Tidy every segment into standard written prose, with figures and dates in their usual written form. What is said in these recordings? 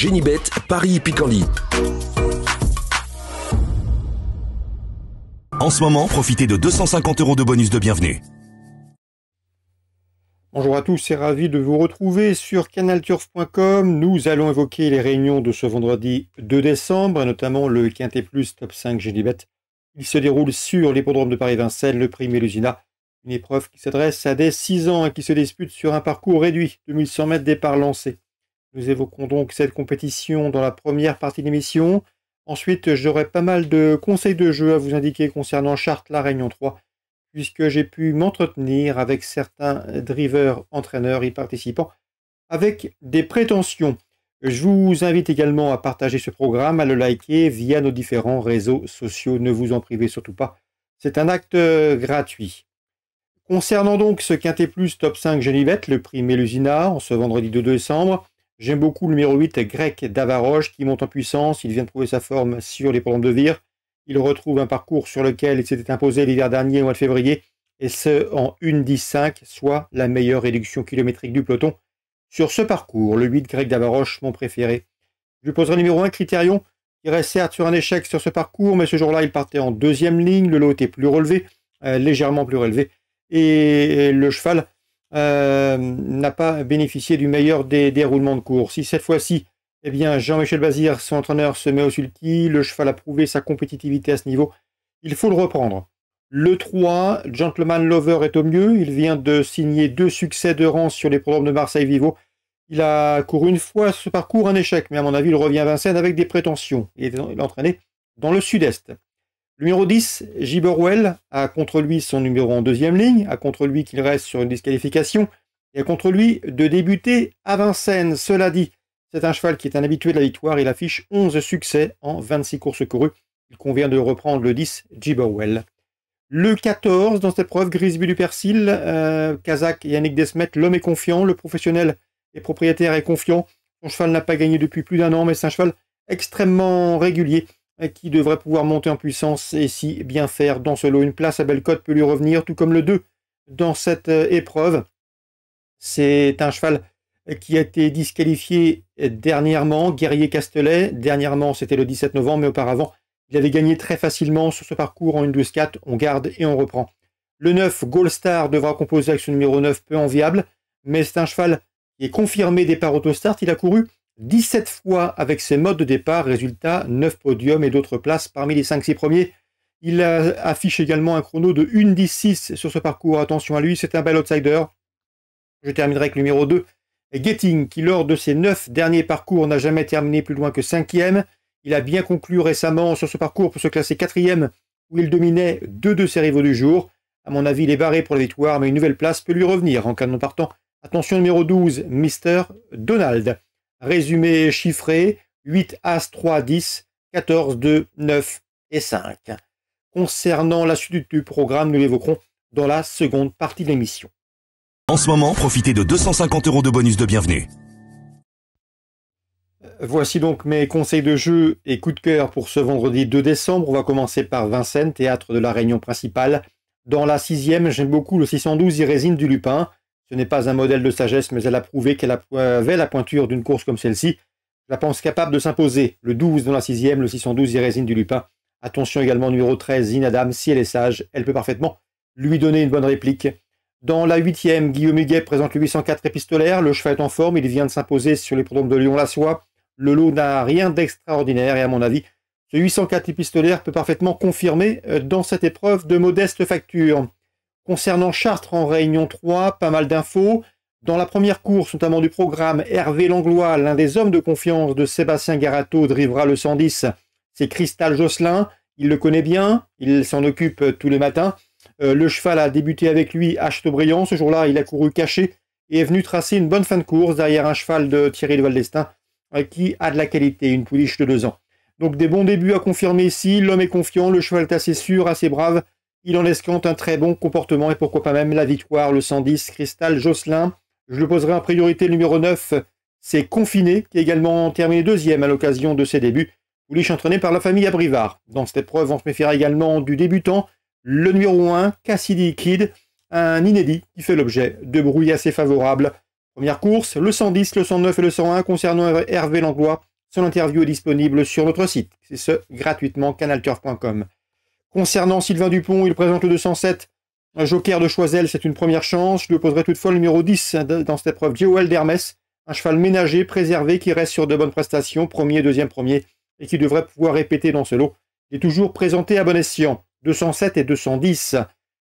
Génibet, Paris-Picardie. En ce moment, profitez de 250 € de bonus de bienvenue. Bonjour à tous et ravi de vous retrouver sur canalturf.com. Nous allons évoquer les réunions de ce vendredi 2 décembre, et notamment le Quintet Plus Top 5 Génibet. Il se déroule sur l'hippodrome de Paris-Vincennes, le prix Mélusina. Une épreuve qui s'adresse à des 6 ans et qui se dispute sur un parcours réduit, 2100 mètres départ lancé. Nous évoquons donc cette compétition dans la première partie de l'émission. Ensuite, j'aurai pas mal de conseils de jeu à vous indiquer concernant Chartres, la Réunion 3, puisque j'ai pu m'entretenir avec certains drivers, entraîneurs y participant, avec des prétentions. Je vous invite également à partager ce programme, à le liker via nos différents réseaux sociaux. Ne vous en privez surtout pas. C'est un acte gratuit. Concernant donc ce Quintet Plus Top 5 Génibet, le prix Mélusina, en ce vendredi 2 décembre, j'aime beaucoup le numéro 8, Grec d'Avaroche, qui monte en puissance. Il vient de trouver sa forme sur les l'hippodrome de Vire. Il retrouve un parcours sur lequel il s'était imposé l'hiver dernier au mois de février, et ce en 1,10,5, soit la meilleure réduction kilométrique du peloton. Sur ce parcours, le 8 Grec d'Avaroche, mon préféré. Je lui poserai le numéro 1, Critérion, qui reste certes sur un échec sur ce parcours, mais ce jour-là, il partait en deuxième ligne. Le lot était plus relevé, légèrement plus relevé. Et le cheval n'a pas bénéficié du meilleur des déroulements de course. Si cette fois-ci, eh bien, Jean-Michel Bazir, son entraîneur, se met au sulky, le cheval a prouvé sa compétitivité à ce niveau, il faut le reprendre. Le 3, Gentleman Lover est au mieux. Il vient de signer 2 succès de rang sur les programmes de Marseille-Vivo. Il a couru une fois ce parcours, un échec, mais à mon avis, il revient à Vincennes avec des prétentions. Il est entraîné dans le sud-est. Le numéro 10, Giberwell, a contre lui son numéro en deuxième ligne, a contre lui qu'il reste sur une disqualification, et a contre lui de débuter à Vincennes. Cela dit, c'est un cheval qui est un habitué de la victoire. Il affiche 11 succès en 26 courses courues. Il convient de reprendre le 10, Giberwell. Le 14, dans cette épreuve, Grisby du Persil, Kazakh Yannick Desmet, l'homme est confiant, le professionnel et propriétaire est confiant. Son cheval n'a pas gagné depuis plus d'un an, mais c'est un cheval extrêmement régulier qui devrait pouvoir monter en puissance et si bien faire dans ce lot. Une place à Bellecote peut lui revenir, tout comme le 2 dans cette épreuve. C'est un cheval qui a été disqualifié dernièrement, Guerrier Castelet. Dernièrement, c'était le 17 novembre, mais auparavant, il avait gagné très facilement sur ce parcours en 1-12-4. On garde et on reprend. Le 9, Gold Star, devra composer avec son numéro 9, peu enviable, mais c'est un cheval qui est confirmé départ autostart. Il a couru 17 fois avec ses modes de départ. Résultat, 9 podiums et d'autres places parmi les 5-6 premiers. Il affiche également un chrono de 1-10-6 sur ce parcours. Attention à lui, c'est un bel outsider. Je terminerai avec le numéro 2, Getting, qui lors de ses 9 derniers parcours n'a jamais terminé plus loin que 5e. Il a bien conclu récemment sur ce parcours pour se classer 4e, où il dominait 2 de ses rivaux du jour. À mon avis, il est barré pour la victoire, mais une nouvelle place peut lui revenir en cas de non partant. Attention, numéro 12, Mr. Donald. Résumé chiffré, 8, As, 3, 10, 14, 2, 9 et 5. Concernant la suite du programme, nous l'évoquerons dans la seconde partie de l'émission. En ce moment, profitez de 250 € de bonus de bienvenue. Voici donc mes conseils de jeu et coups de cœur pour ce vendredi 2 décembre. On va commencer par Vincennes, théâtre de la réunion principale. Dans la 6e, j'aime beaucoup le 612 Irésine du Lupin. Ce n'est pas un modèle de sagesse, mais elle a prouvé qu'elle avait la pointure d'une course comme celle-ci. Je la pense capable de s'imposer. Le 12 dans la 6e, le 612 Irésine du Lupin. Attention également numéro 13, Zinadam, si elle est sage, elle peut parfaitement lui donner une bonne réplique. Dans la 8e, Guillaume Huguet présente le 804 épistolaire. Le cheval est en forme, il vient de s'imposer sur les programmes de Lyon-la-Soie. Le lot n'a rien d'extraordinaire et à mon avis, ce 804 épistolaire peut parfaitement confirmer dans cette épreuve de modeste facture. Concernant Chartres en Réunion 3, pas mal d'infos. Dans la première course, notamment du programme, Hervé Langlois, l'un des hommes de confiance de Sébastien Garato, drivera le 110. C'est Cristal Josselin, il le connaît bien, il s'en occupe tous les matins. Le cheval a débuté avec lui à Chateaubriand. Ce jour-là, il a couru caché et est venu tracer une bonne fin de course derrière un cheval de Thierry de Valdestin qui a de la qualité, une pouliche de 2 ans. Donc des bons débuts à confirmer ici. L'homme est confiant, le cheval est assez sûr, assez brave. Il en escompte un très bon comportement et pourquoi pas même la victoire, le 110, Cristal Josselin. Je le poserai en priorité le numéro 9, c'est Confiné, qui est également terminé 2e à l'occasion de ses débuts. Pouliche entraîné par la famille Abrivard. Dans cette épreuve, on se méfiera également du débutant, le numéro 1, Cassidy Kid, un inédit qui fait l'objet de bruits assez favorables. Première course, le 110, le 109 et le 101 concernant Hervé Langlois. Son interview est disponible sur notre site. C'est ce, gratuitement, canalturf.com. Concernant Sylvain Dupont, il présente le 207. Un joker de Choiseul, c'est une première chance. Je lui opposerai toutefois le numéro 10 dans cette épreuve, Joel d'Hermès. Un cheval ménager, préservé, qui reste sur de bonnes prestations, premier, deuxième, premier, et qui devrait pouvoir répéter dans ce lot. Il est toujours présenté à bon escient, 207 et 210.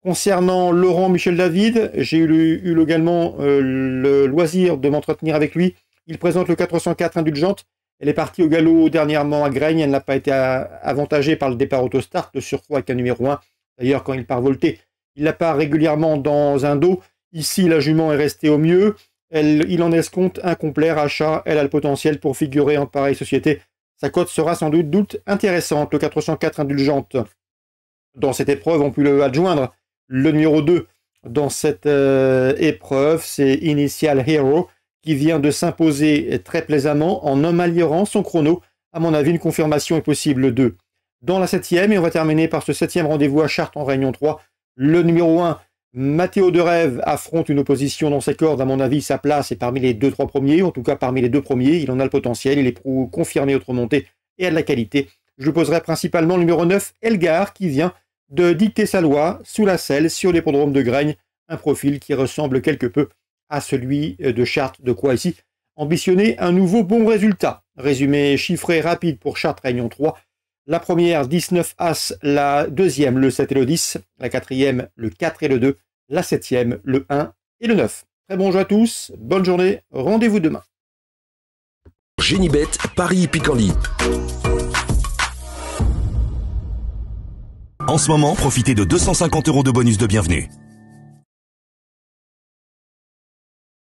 Concernant Laurent Michel David, j'ai eu également le loisir de m'entretenir avec lui. Il présente le 404 Indulgente. Elle est partie au galop dernièrement à Graignes. Elle n'a pas été avantagée par le départ autostart, de surcroît avec un numéro 1. D'ailleurs, quand il part volter, il la part régulièrement dans un dos. Ici, la jument est restée au mieux. Il en escompte un complet rachat. Elle a le potentiel pour figurer en pareille société. Sa cote sera sans doute intéressante. Le 404 Indulgente. Dans cette épreuve, on peut le adjoindre. Le numéro 2 dans cette épreuve, c'est Initial Hero, qui vient de s'imposer très plaisamment en améliorant son chrono. À mon avis, une confirmation est possible 2. Dans la 7e, et on va terminer par ce 7e rendez-vous à Chartres en Réunion 3, le numéro 1, Mathéo de Rêve, affronte une opposition dans ses cordes. À mon avis, sa place est parmi les 2-3 premiers, en tout cas parmi les 2 premiers. Il en a le potentiel, il est confirmé autre montée et a de la qualité. Je poserai principalement le numéro 9, Elgar, qui vient de dicter sa loi sous la selle sur l'hippodrome de Graignes, un profil qui ressemble quelque peu à celui de Chartres, de quoi ici ambitionner un nouveau bon résultat. Résumé chiffré rapide pour Chartres Réunion 3. La première, 19 As, la deuxième, le 7 et le 10, la quatrième, le 4 et le 2, la septième, le 1 et le 9. Très bon jeu à tous, bonne journée, rendez-vous demain. Génibet, Paris Picardie. En ce moment, profitez de 250 € de bonus de bienvenue.